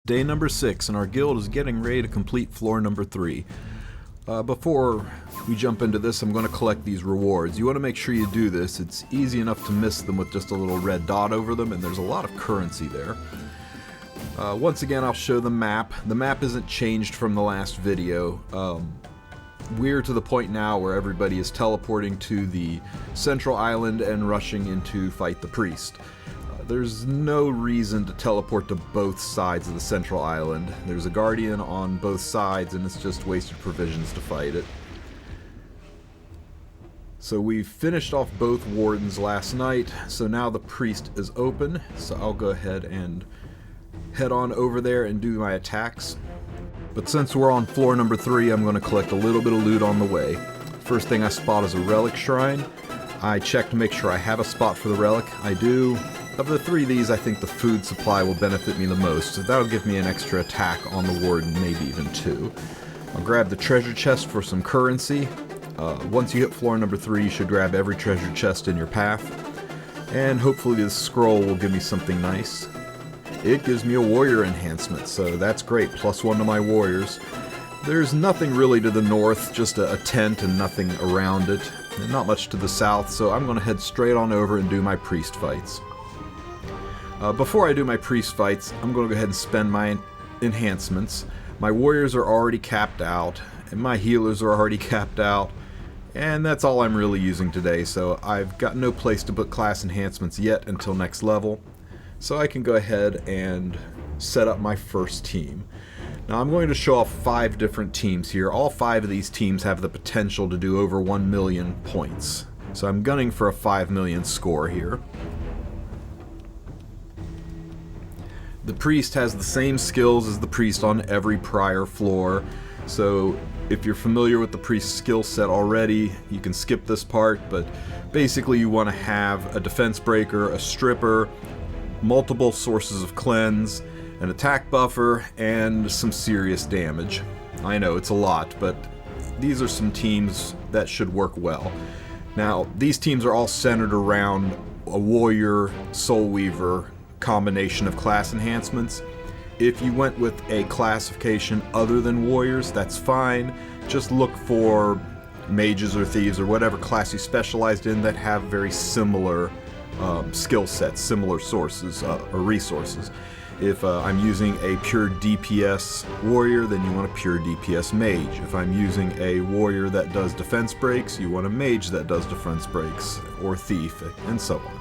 Day number 6, and our guild is getting ready to complete floor number 3. Before we jump into this, I'm going to collect these rewards. You want to make sure you do this. It's easy enough to miss them with just a little red dot over them, and there's a lot of currency there. Once again, I'll show the map. The map isn't changed from the last video. We're to the point now where everybody is teleporting to the central island and rushing in to fight the priest. There's no reason to teleport to both sides of the central island. There's a guardian on both sides, and it's just wasted provisions to fight it. So we finished off both wardens last night, so now the priest is open, so I'll go ahead and head on over there and do my attacks. But since we're on floor number 3, I'm going to collect a little bit of loot on the way. First thing I spot is a relic shrine. I check to make sure I have a spot for the relic. I do. Of the 3 of these, I think the food supply will benefit me the most, so that'll give me an extra attack on the warden, maybe even 2. I'll grab the treasure chest for some currency. Once you hit floor number 3, you should grab every treasure chest in your path, and hopefully this scroll will give me something nice. It gives me a warrior enhancement, so that's great, +1 to my warriors. There's nothing really to the north, just a tent and nothing around it, and not much to the south, so I'm going to head straight on over and do my priest fights. Before I do my priest fights, I'm going to go ahead and spend my enhancements. My warriors are already capped out, and my healers are already capped out, and that's all I'm really using today, so I've got no place to put class enhancements yet until next level. So I can go ahead and set up my first team. Now I'm going to show off 5 different teams here. All 5 of these teams have the potential to do over 1 million points. So I'm gunning for a 5 million score here. The priest has the same skills as the priest on every prior floor. So if you're familiar with the priest's skill set already, you can skip this part, but basically you want to have a defense breaker, a stripper, multiple sources of cleanse, an attack buffer, and some serious damage. I know it's a lot, but these are some teams that should work well. Now, these teams are all centered around a warrior, soul weaver combination of class enhancements. If you went with a classification other than warriors, that's fine. Just look for mages or thieves or whatever class you specialized in that have very similar skill sets, similar sources or resources. If I'm using a pure DPS warrior, then you want a pure DPS mage. If I'm using a warrior that does defense breaks, you want a mage that does defense breaks, or thief, and so on.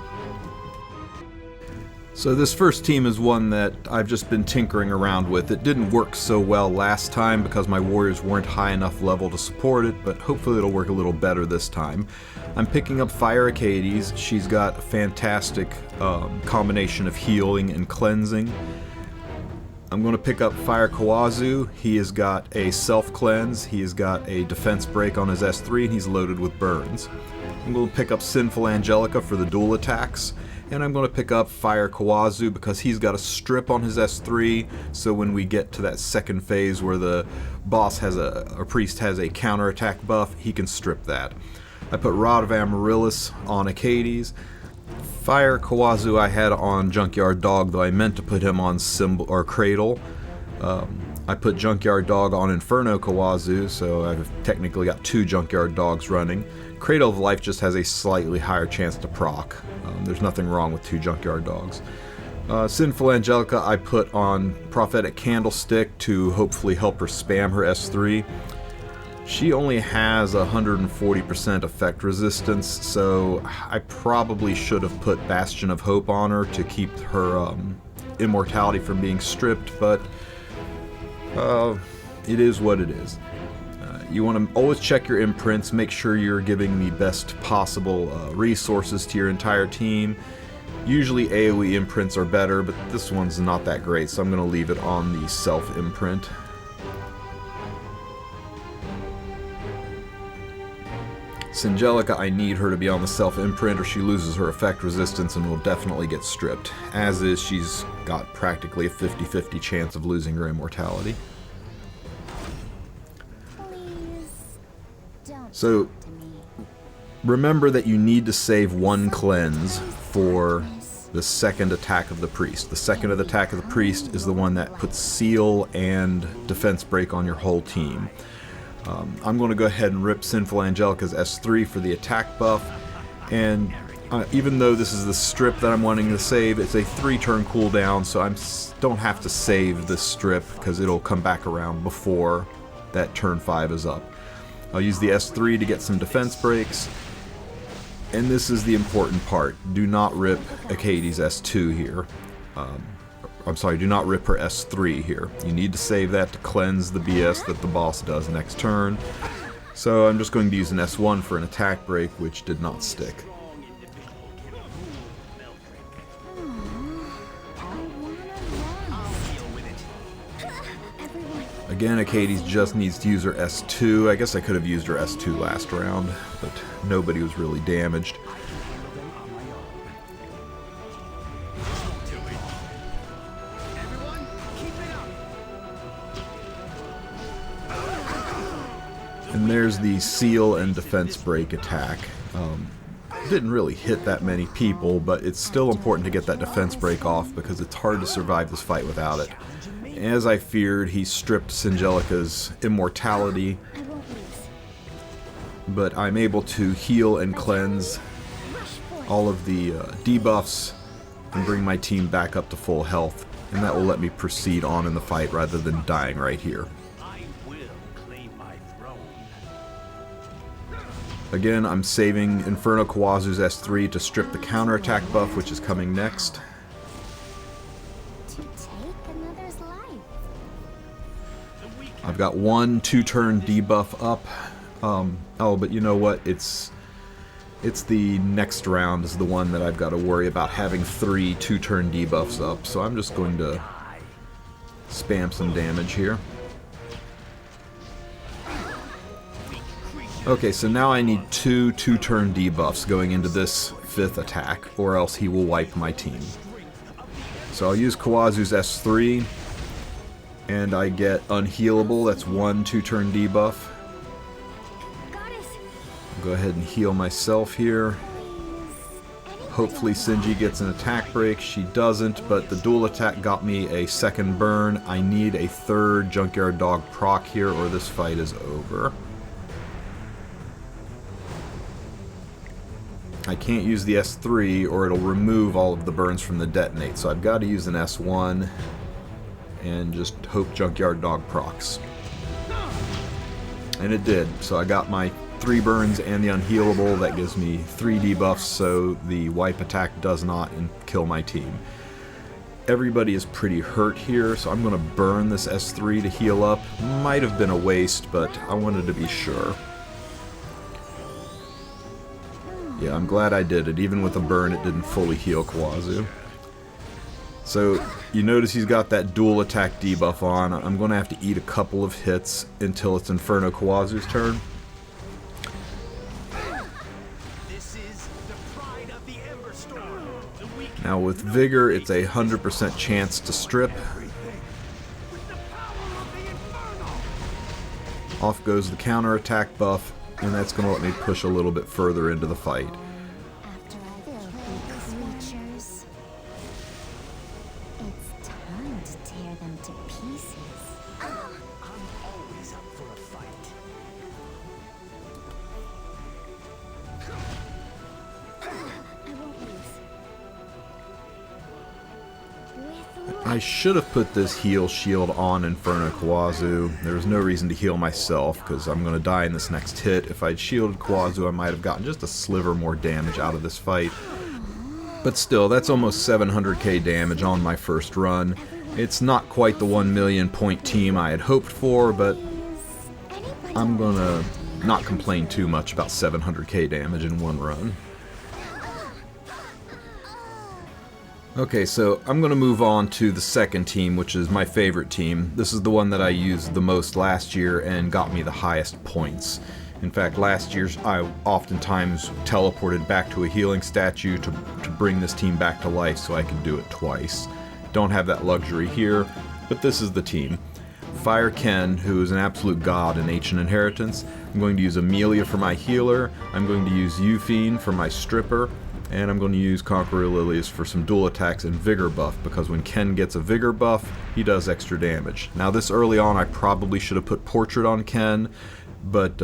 So this first team is one that I've just been tinkering around with. It didn't work so well last time because my warriors weren't high enough level to support it, but hopefully it'll work a little better this time. I'm picking up Fire Achates. She's got a fantastic combination of healing and cleansing. I'm going to pick up Fire Khawazu. He has got a self-cleanse, he has got a defense break on his S3, and he's loaded with burns. I'm going to pick up Sinful Angelica for the dual attacks. And I'm going to pick up Fire Khawazu because he's got a strip on his S3, so when we get to that second phase where the boss has a priest has a counterattack buff, he can strip that. I put Rod of Amaryllis on Achates. Fire Khawazu I had on Junkyard Dog, though I meant to put him on Cradle. I put Junkyard Dog on Inferno Khawazu, so I've technically got 2 Junkyard Dogs running. Cradle of Life just has a slightly higher chance to proc. There's nothing wrong with 2 Junkyard Dogs. Sinful Angelica I put on Prophetic Candlestick to hopefully help her spam her S3. She only has 140% effect resistance, so I probably should have put Bastion of Hope on her to keep her immortality from being stripped, but it is what it is. You want to always check your imprints, make sure you're giving the best possible resources to your entire team. Usually AoE imprints are better, but this one's not that great, so I'm going to leave it on the self imprint. Singelica, I need her to be on the self imprint or she loses her effect resistance and will definitely get stripped. As is, she's got practically a 50-50 chance of losing her immortality. So remember that you need to save 1 cleanse for the second attack of the priest. The second attack of the priest is the one that puts seal and defense break on your whole team. I'm going to go ahead and rip Sinful Angelica's S3 for the attack buff, and even though this is the strip that I'm wanting to save, it's a 3-turn cooldown, so I don't have to save this strip because it'll come back around before that turn 5 is up. I'll use the S3 to get some defense breaks, and this is the important part. Do not rip Achates' S2 here. I'm sorry, do not rip her S3 here. You need to save that to cleanse the BS that the boss does next turn. So I'm just going to use an S1 for an attack break, which did not stick. Again, Achates just needs to use her S2. I guess I could have used her S2 last round, but nobody was really damaged. And there's the seal and defense break attack. Didn't really hit that many people, but it's still important to get that defense break off because it's hard to survive this fight without it. As I feared, he stripped Singelica's immortality, but I'm able to heal and cleanse all of the debuffs and bring my team back up to full health, and that will let me proceed on in the fight rather than dying right here. Again, I'm saving Inferno Khawazu's S3 to strip the counterattack buff, which is coming next. I've got one 2-turn debuff up. Oh, but you know what? It's the next round is the one that I've got to worry about having 3 2-turn debuffs up. So I'm just going to spam some damage here. Okay, so now I need 2 2-turn debuffs going into this 5th attack, or else he will wipe my team. So I'll use Khawazu's S3, and I get Unhealable. That's 1 2-turn debuff. I'll go ahead and heal myself here. Hopefully Singie gets an attack break. She doesn't, but the dual attack got me a 2nd burn. I need a 3rd Junkyard Dog proc here, or this fight is over. I can't use the S3 or it'll remove all of the burns from the detonate, so I've got to use an S1 and just hope Junkyard Dog procs. And it did, so I got my 3 burns and the Unhealable. That gives me 3 debuffs, so the wipe attack does not kill my team. Everybody is pretty hurt here, so I'm going to burn this S3 to heal up. Might have been a waste, but I wanted to be sure. Yeah, I'm glad I did it. Even with a burn, it didn't fully heal Khawazu. So, you notice he's got that dual attack debuff on. I'm going to have to eat a couple of hits until it's Inferno Khawazu's turn. Now with Vigor, it's a 100% chance to strip. Off goes the counterattack buff, and that's going to let me push a little bit further into the fight. I should have put this heal shield on Inferno Khawazu. There was no reason to heal myself because I'm going to die in this next hit. If I'd shielded Khawazu, I might have gotten just a sliver more damage out of this fight. But still, that's almost 700k damage on my first run. It's not quite the 1 million point team I had hoped for, but I'm going to not complain too much about 700k damage in one run. Okay, so I'm going to move on to the second team, which is my favorite team. This is the one that I used the most last year and got me the highest points. In fact, last year I oftentimes teleported back to a healing statue to bring this team back to life so I could do it twice. Don't have that luxury here, but this is the team. Fire Ken, who is an absolute god in Ancient Inheritance. I'm going to use Emilia for my healer. I'm going to use Yufine for my stripper. And I'm going to use Conqueror Lilius for some dual attacks and vigor buff, because when Ken gets a vigor buff, he does extra damage. Now this early on I probably should have put Portrait on Ken, but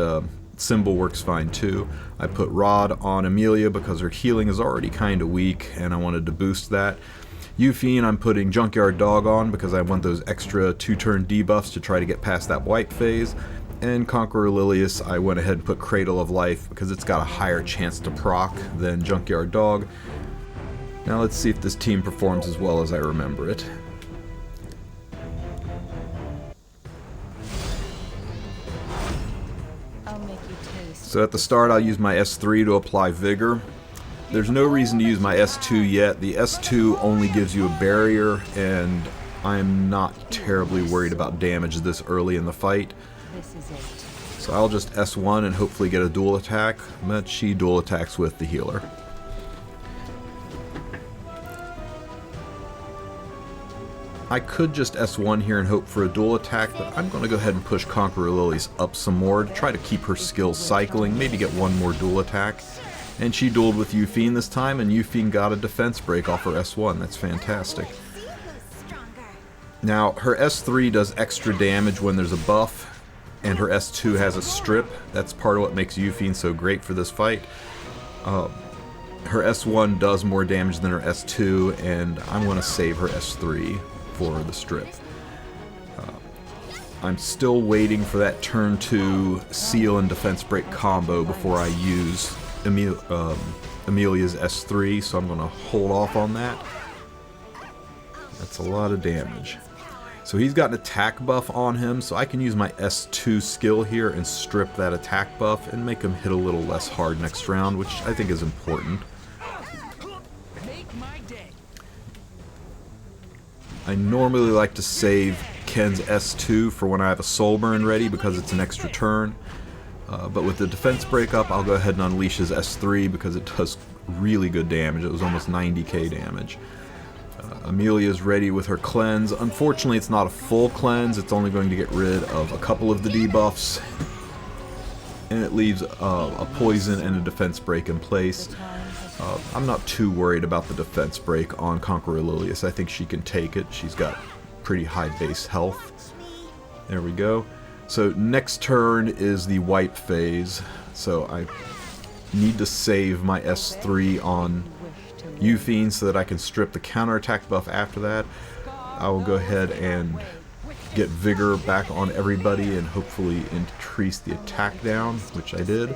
Symbol works fine too. I put Rod on Emilia because her healing is already kind of weak and I wanted to boost that. Yufine I'm putting Junkyard Dog on because I want those extra 2-turn debuffs to try to get past that wipe phase. And Conqueror Lilius, I went ahead and put Cradle of Life because it's got a higher chance to proc than Junkyard Dog. Now let's see if this team performs as well as I remember it. So at the start I'll use my S3 to apply Vigor. There's no reason to use my S2 yet. The S2 only gives you a barrier and I'm not terribly worried about damage this early in the fight. So I'll just S1 and hopefully get a dual attack, but she dual attacks with the healer. I could just S1 here and hope for a dual attack, but I'm going to go ahead and push Conqueror Lilius up some more to try to keep her skills cycling, maybe get one more dual attack. And she dueled with Yufine this time, and Yufine got a defense break off her S1. That's fantastic. Now, her S3 does extra damage when there's a buff, and her S2 has a strip. That's part of what makes Yufine so great for this fight. Her S1 does more damage than her S2, and I'm going to save her S3 for the strip. I'm still waiting for that turn 2 seal and defense break combo before I use Emilia's S3, so I'm going to hold off on that. That's a lot of damage. So he's got an attack buff on him, so I can use my S2 skill here and strip that attack buff and make him hit a little less hard next round, which I think is important. I normally like to save Ken's S2 for when I have a soul burn ready because it's an extra turn. But with the defense breakup, I'll go ahead and unleash his S3 because it does really good damage. It was almost 90k damage. Emilia's ready with her cleanse. Unfortunately, it's not a full cleanse. It's only going to get rid of a couple of the debuffs. And it leaves a poison and a defense break in place. I'm not too worried about the defense break on Conqueror Lilius. I think she can take it. She's got pretty high base health. There we go. So next turn is the wipe phase. So I need to save my S3 on Yufine so that I can strip the counterattack buff after that. I will go ahead and get Vigor back on everybody and hopefully increase the attack down, which I did.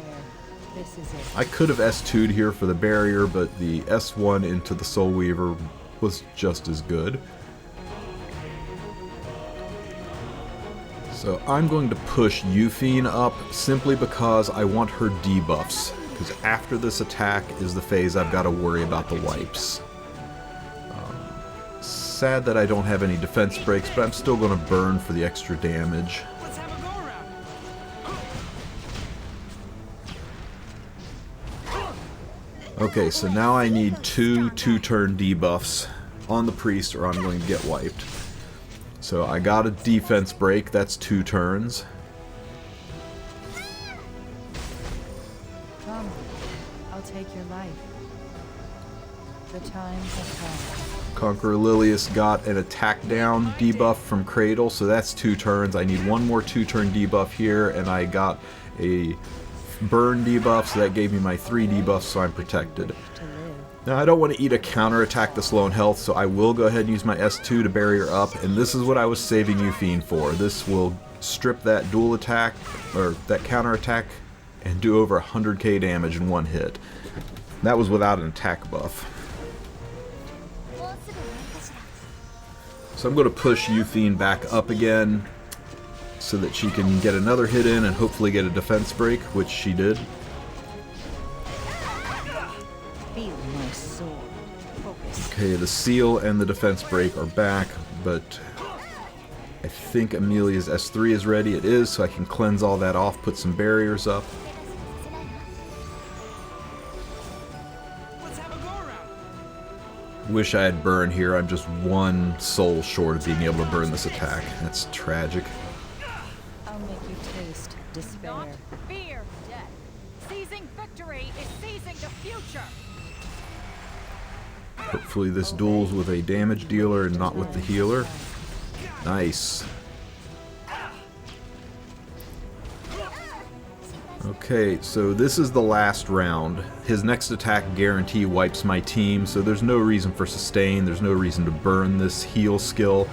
I could have S2'd here for the barrier, but the S1 into the Soul Weaver was just as good. So I'm going to push Yufine up simply because I want her debuffs. Because after this attack is the phase I've got to worry about the wipes. Sad that I don't have any defense breaks, but I'm still going to burn for the extra damage. Okay, so now I need two 2-turn debuffs on the priest or I'm going to get wiped. So I got a defense break, that's 2 turns. Come, I'll take your life. The time has come. Conqueror Lilius got an attack down debuff from Cradle, so that's 2 turns. I need one more 2-turn debuff here, and I got a burn debuff, so that gave me my 3 debuffs, so I'm protected. Now I don't want to eat a counterattack this low in health, so I will go ahead and use my S2 to barrier up, and this is what I was saving Yufine for. This will strip that dual attack, or that counterattack, and do over 100k damage in one hit. That was without an attack buff. So I'm going to push Yufine back up again so that she can get another hit in and hopefully get a defense break, which she did. Okay, the seal and the defense break are back, but I think Emilia's S3 is ready. It is, so I can cleanse all that off, put some barriers up. Wish I had burn here. I'm just 1 soul short of being able to burn this attack. That's tragic. I'll make you taste despair. Not fear death. Seizing victory is seizing the future. Hopefully this duels with a damage dealer and not with the healer. Nice. Okay, so this is the last round. His next attack guarantee wipes my team, so there's no reason for sustain, there's no reason to burn this heal skill.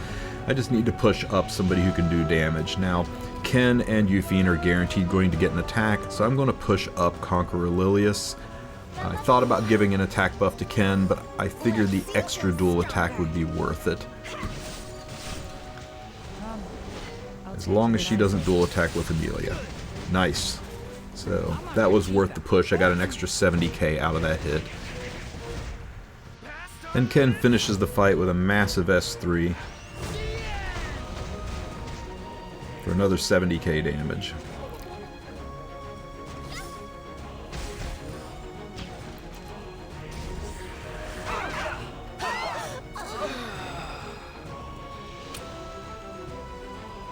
I just need to push up somebody who can do damage. Now, Ken and Yufine are guaranteed going to get an attack, so I'm going to push up Conqueror Lilius. I thought about giving an attack buff to Ken, but I figured the extra dual attack would be worth it. As long as she doesn't dual attack with Emilia. Nice. So that was worth the push. I got an extra 70k out of that hit. And Ken finishes the fight with a massive S3 for another 70k damage.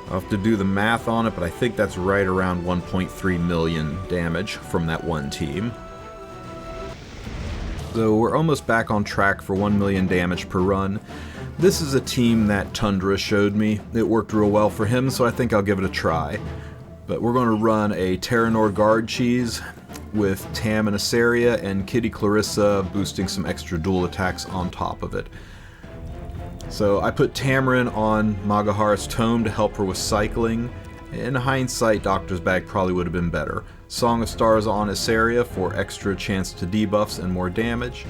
I'll have to do the math on it, but I think that's right around 1.3 million damage from that one team. So we're almost back on track for 1 million damage per run. This is a team that Tundra showed me. It worked real well for him, so I think I'll give it a try. But we're going to run a TaranorGuard cheese with Tam and Iseria, and Kitty Clarissa boosting some extra dual attacks on top of it. So I put Tamarinne on Magahara's Tome to help her with cycling. In hindsight, Doctor's Bag probably would have been better. SongOfStars on Iseria for extra chance to debuffs and more damage.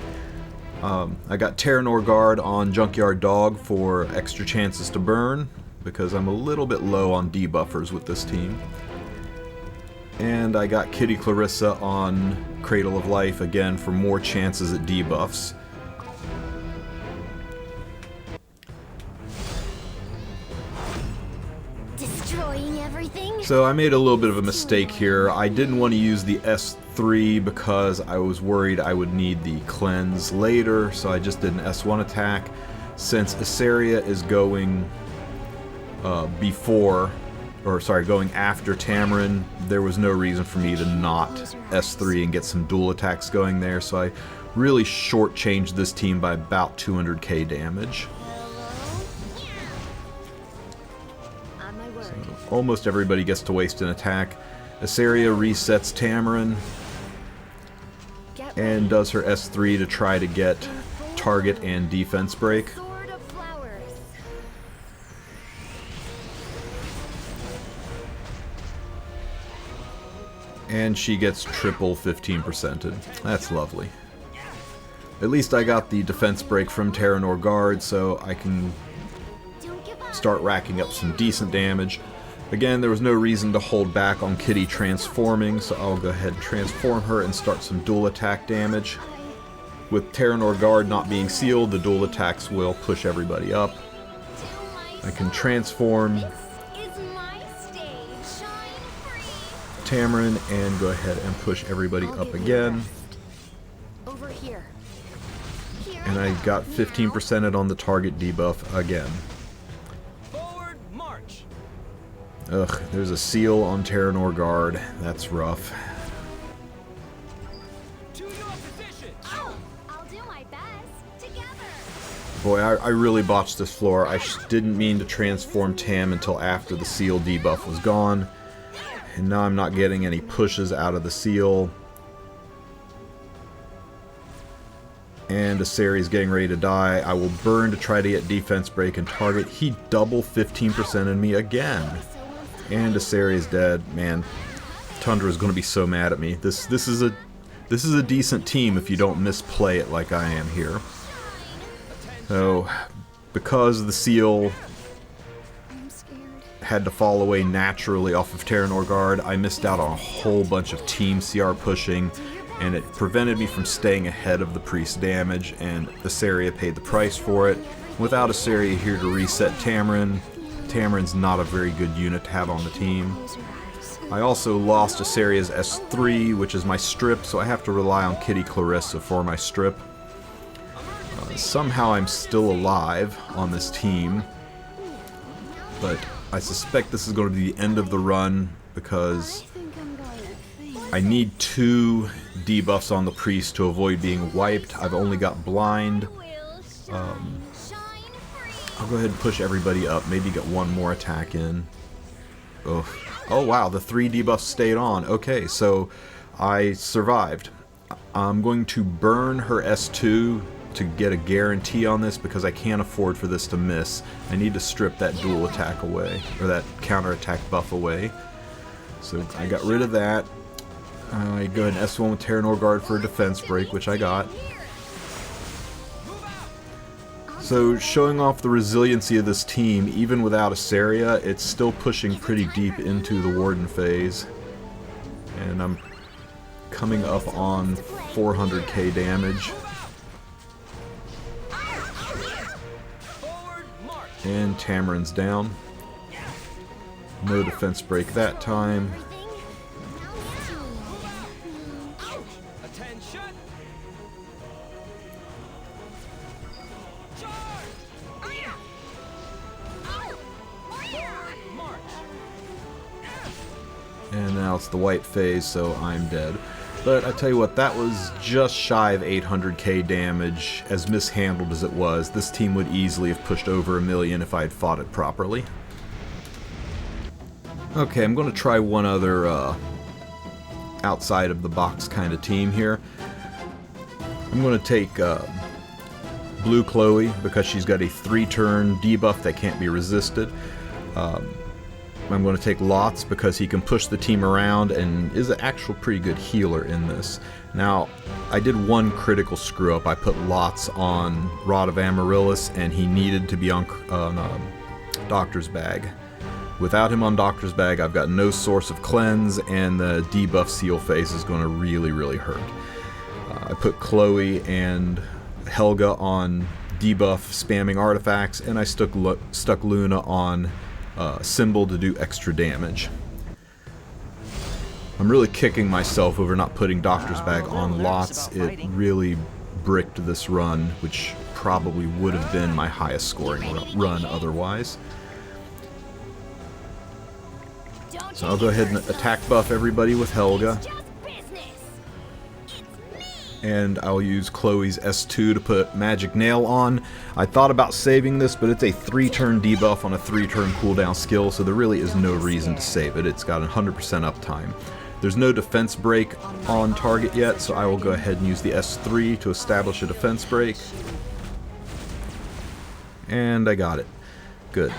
I got TaranorGuard on Junkyard Dog for extra chances to burn, because I'm a little bit low on debuffers with this team. And I got Kitty Clarissa on Cradle of Life again for more chances at debuffs. So I made a little bit of a mistake here. I didn't want to use the S3 because I was worried I would need the cleanse later, so I just did an S1 attack. Since Iseria is going going after Tamarinne, there was no reason for me to not S3 and get some dual attacks going there, so I really shortchanged this team by about 200k damage. Almost everybody gets to waste an attack. Iseria resets Tamarinne and does her S3 to try to get target and defense break. And she gets triple 15%ed. That's lovely. At least I got the defense break from TaranorGuard, so I can start racking up some decent damage. Again, there was no reason to hold back on Kitty transforming, so I'll go ahead and transform her and start some dual attack damage. With Taranorguard not being sealed, the dual attacks will push everybody up. I can transform Tamarinne and go ahead and push everybody up again. And I got 15%ed on the target debuff again. Ugh, there's a seal on TaranorGuard. That's rough. Boy, I really botched this floor. I didn't mean to transform Tam until after the seal debuff was gone. And now I'm not getting any pushes out of the seal. And Iseria's getting ready to die. I will burn to try to get defense break and target. He double 15%ed me again. And Iseria's dead. Man, Tundra is going to be so mad at me. This is a decent team if you don't misplay it like I am here. So, because the seal had to fall away naturally off of TaranorGuard, I missed out on a whole bunch of team CR pushing, and it prevented me from staying ahead of the priest damage, and Iseria paid the price for it. Without Iseria here to reset Tamarinne, Tamarinne's not a very good unit to have on the team. I also lost Iseria's S3, which is my strip, so I have to rely on Kitty Clarissa for my strip. Somehow I'm still alive on this team, but I suspect this is going to be the end of the run because I need 2 debuffs on the priest to avoid being wiped. I've only got blind, I'll go ahead and push everybody up. Maybe get one more attack in. Oh, wow, the 3 debuffs stayed on. Okay, so I survived. I'm going to burn her S2 to get a guarantee on this because I can't afford for this to miss. I need to strip that dual attack away, or that counter-attack buff away. So I got rid of that. I go ahead and S1 with TaranorGuard for a defense break, which I got. So showing off the resiliency of this team, even without Iseria, it's still pushing pretty deep into the Warden phase. And I'm coming up on 400k damage. And Tamarinne's down. No defense break that time. And now it's the white phase, so I'm dead. But I tell you what, that was just shy of 800k damage. As mishandled as it was, this team would easily have pushed over Emilia if I had fought it properly. Okay, I'm going to try one other outside of the box kind of team here. I'm going to take Blue Chloe because she's got a 3-turn debuff that can't be resisted. I'm going to take Lots because he can push the team around and is an actual pretty good healer in this. Now, I did one critical screw up. I put Lots on Rod of Amaryllis and he needed to be on Doctor's Bag. Without him on Doctor's Bag, I've got no source of cleanse and the debuff seal phase is going to really hurt. I put Chloe and Helga on debuff spamming artifacts and I stuck Luna on Symbol to do extra damage. I'm really kicking myself over not putting Doctor's Bag on Lots. It really bricked this run, which probably would have been my highest scoring run otherwise. So I'll go ahead and attack buff everybody with Helga. And I'll use Chloe's S2 to put Magic Nail on. I thought about saving this, but it's a 3-turn debuff on a 3-turn cooldown skill, so there really is no reason to save it. It's got 100% uptime. There's no defense break on target yet, so I will go ahead and use the S3 to establish a defense break. And I got it. Good.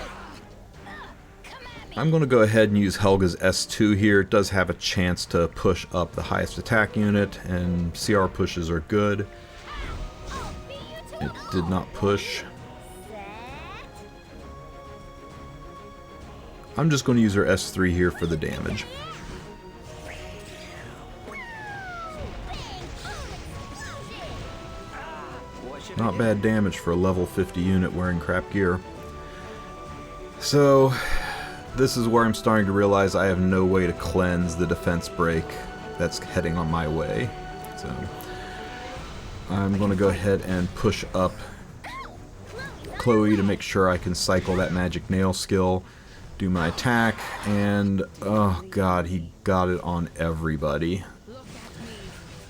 I'm going to go ahead and use Helga's S2 here. It does have a chance to push up the highest attack unit, and CR pushes are good. It did not push. I'm just going to use her S3 here for the damage. Not bad damage for a level 50 unit wearing crap gear. So this is where I'm starting to realize I have no way to cleanse the defense break that's heading on my way. So I'm going to go ahead and push up Chloe to make sure I can cycle that Magic Nail skill, do my attack, and oh god, he got it on everybody.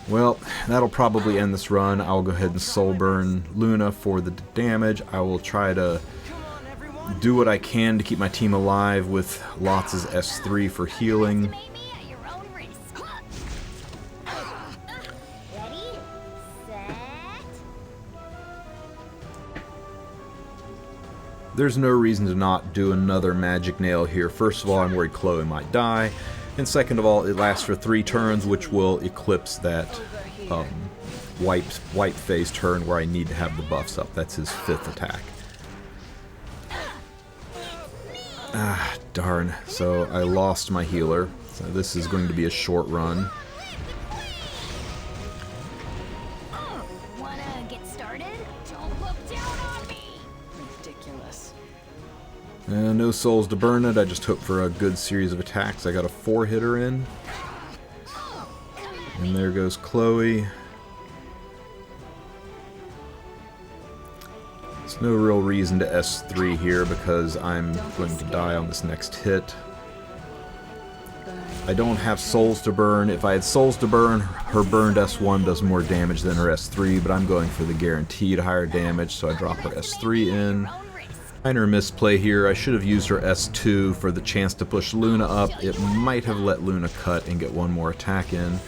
Well, that'll probably end this run. I'll go ahead and soul burn Luna for the damage. I will try to do what I can to keep my team alive with Lots' S3 for healing. There's no reason to not do another Magic Nail here. First of all, I'm worried Chloe might die. And second of all, it lasts for 3 turns, which will eclipse that white phase turn where I need to have the buffs up. That's his 5th attack. Ah, darn. So I lost my healer. So this is going to be a short run. Wanna get started? Don't look down on me. Ridiculous. No souls to burn it. I just hope for a good series of attacks. I got a 4-hitter in. And there goes Chloe. There's no real reason to S3 here because I'm going to die on this next hit. I don't have souls to burn. If I had souls to burn, her burned S1 does more damage than her S3, but I'm going for the guaranteed higher damage, so I drop her S3 in. Minor misplay here. I should have used her S2 for the chance to push Luna up. It might have let Luna cut and get one more attack in,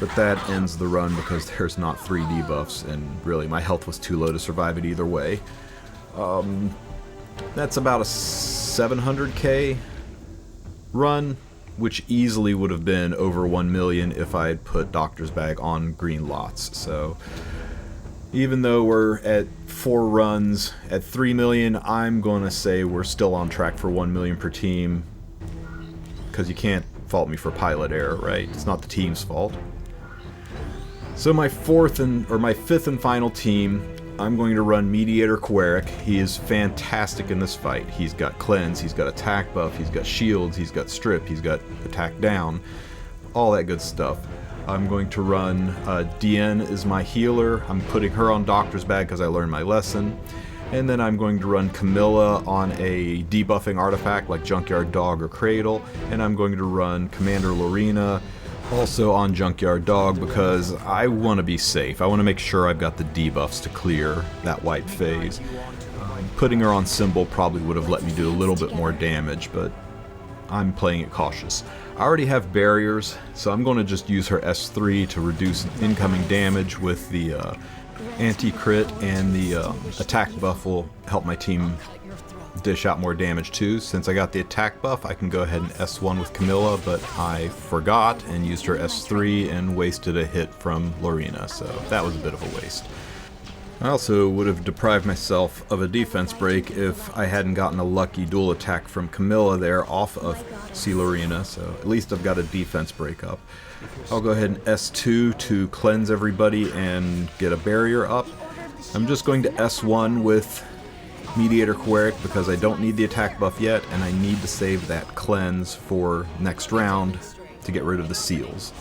but that ends the run because there's not 3 debuffs, and really my health was too low to survive it either way. That's about a 700k run, which easily would have been over 1 million if I had put DrBag on green lots. So even though we're at 4 runs at 3 million, I'm going to say we're still on track for 1 million per team, because you can't fault me for pilot error, right? It's not the team's fault. So my fifth and final team, I'm going to run MediatorKawerik. He is fantastic in this fight. He's got cleanse, he's got attack buff, he's got shields, he's got strip, he's got attack down, all that good stuff. I'm going to run Diene is my healer. I'm putting her on DrBag because I learned my lesson. And then I'm going to run Camilla on a debuffing artifact like Junkyard Dog or Cradle. And I'm going to run CLorina also on Junkyard Dog because I want to be safe. I want to make sure I've got the debuffs to clear that wipe phase. Putting her on Symbol probably would have let me do a little bit more damage, but I'm playing it cautious. I already have barriers, so I'm going to just use her S3 to reduce incoming damage with the anti-crit, and the attack buff will help my team dish out more damage too. Since I got the attack buff, I can go ahead and S1 with Camilla, but I forgot and used her S3 and wasted a hit from CLorina, so that was a bit of a waste. I also would have deprived myself of a defense break if I hadn't gotten a lucky dual attack from Camilla there off of CLorina, so at least I've got a defense break up. I'll go ahead and S2 to cleanse everybody and get a barrier up. I'm just going to S1 with MediatorKawerik because I don't need the attack buff yet, and I need to save that cleanse for next round to get rid of the seals.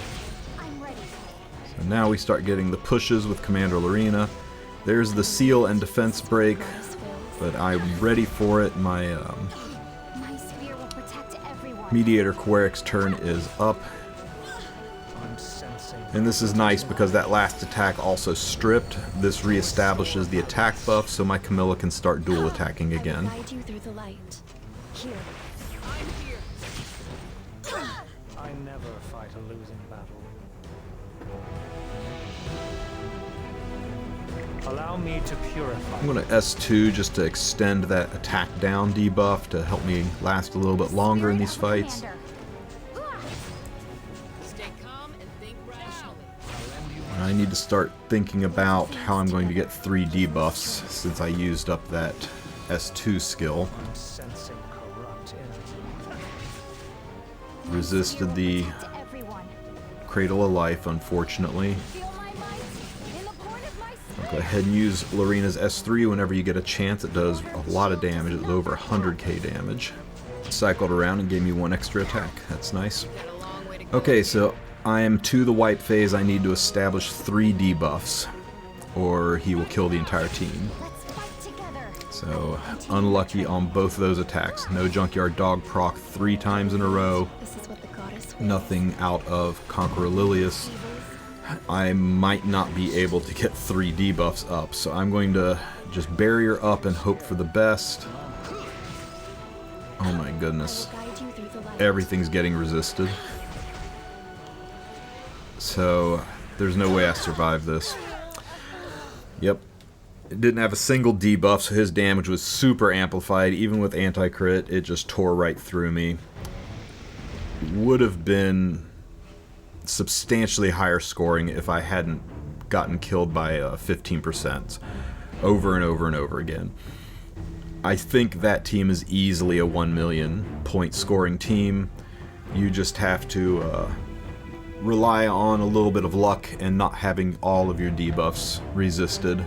So now we start getting the pushes with CLorina. There's the seal and defense break, but I'm ready for it. My MediatorKawerik's turn is up. And this is nice because that last attack also stripped. This reestablishes the attack buff so my Camilla can start dual attacking again. I never fight a losing battle. Allow me to purify. I'm going to S2 just to extend that attack down debuff to help me last a little bit longer in these fights. I need to start thinking about how I'm going to get 3 debuffs since I used up that S2 skill. Resisted the Cradle of Life, unfortunately. I'll go ahead and use CLorina's S3 whenever you get a chance. It does a lot of damage. It was over 100k damage. Cycled around and gave me 1 extra attack. That's nice. Okay, so I am to the wipe phase. I need to establish 3 debuffs or he will kill the entire team. So unlucky on both of those attacks. No Junkyard Dog proc 3 times in a row. Nothing out of Conqueror Lilius. I might not be able to get 3 debuffs up, so I'm going to just barrier up and hope for the best. Oh my goodness. Everything's getting resisted. So there's no way I survive this. Yep. It didn't have a single debuff, so his damage was super amplified. Even with anti-crit, it just tore right through me. Would have been substantially higher scoring if I hadn't gotten killed by 15% over and over and over again. I think that team is easily a 1 million point scoring team. You just have to rely on a little bit of luck and not having all of your debuffs resisted.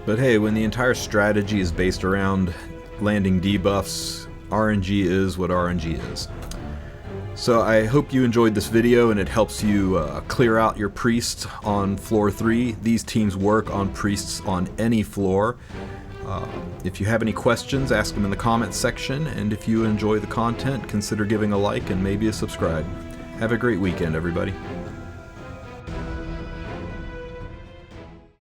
But hey, when the entire strategy is based around landing debuffs, RNG is what RNG is. So I hope you enjoyed this video and it helps you clear out your priests on floor 3. These teams work on priests on any floor. If you have any questions, ask them in the comments section, and if you enjoy the content, consider giving a like and maybe a subscribe. Have a great weekend, everybody.